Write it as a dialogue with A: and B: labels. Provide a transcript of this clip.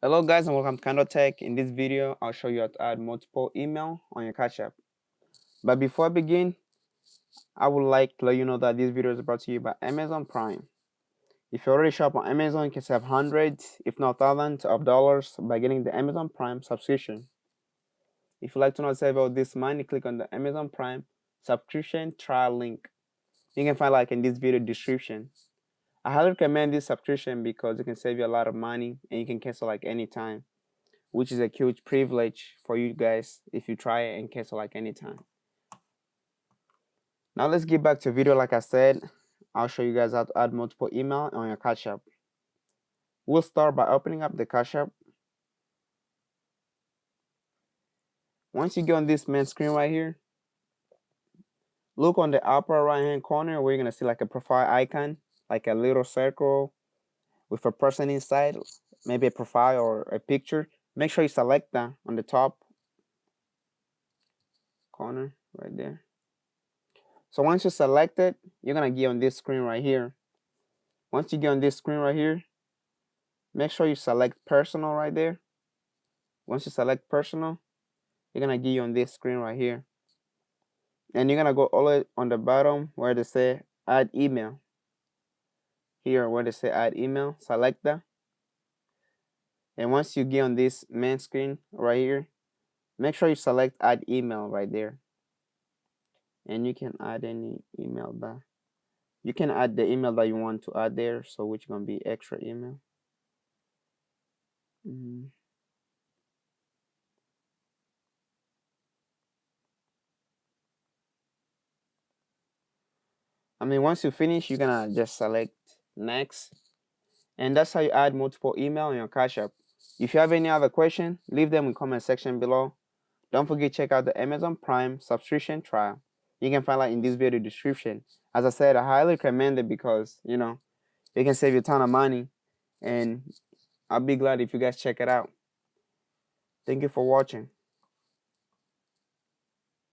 A: Hello guys and welcome to KahindoTech. In this video, I'll show you how to add multiple email on your CashApp. But before I begin, I would like to let you know that this video is brought to you by Amazon Prime. If you already shop on Amazon, you can save hundreds, if not thousands of dollars by getting the Amazon Prime subscription. If you'd like to know how to save all this money, click on the Amazon Prime subscription trial link. You can find in this video description. I highly recommend this subscription because it can save you a lot of money and you can cancel anytime, which is a huge privilege for you guys if you try it and cancel anytime. Now let's get back to the video. Like I said, I'll show you guys how to add multiple email on your CashApp. We'll start by opening up the CashApp. Once you get on this main screen right here, look on the upper right hand corner where you're gonna see a profile icon, like a little circle with a person inside, maybe a profile or a picture. Make sure you select that on the top corner right there. So once you select it, you're gonna get on this screen right here. Once you get on this screen right here, make sure you select personal right there. Once you select personal, you're gonna get on this screen right here. And you're gonna go all the way on the bottom where they say add email. Here where they say add email, select that. And once you get on this main screen right here, make sure you select add email right there. And you can add any email back. You can add the email that you want to add there, so which is gonna be extra email. Once you finish, you're gonna just select next, and that's how you add multiple email on your CashApp. If you have any other question, leave them in the comment section below. Don't forget to check out the Amazon Prime subscription trial. You can find in this video description. As I said, I highly recommend it because it can save you a ton of money, and I'll be glad if you guys check it out. Thank you for watching.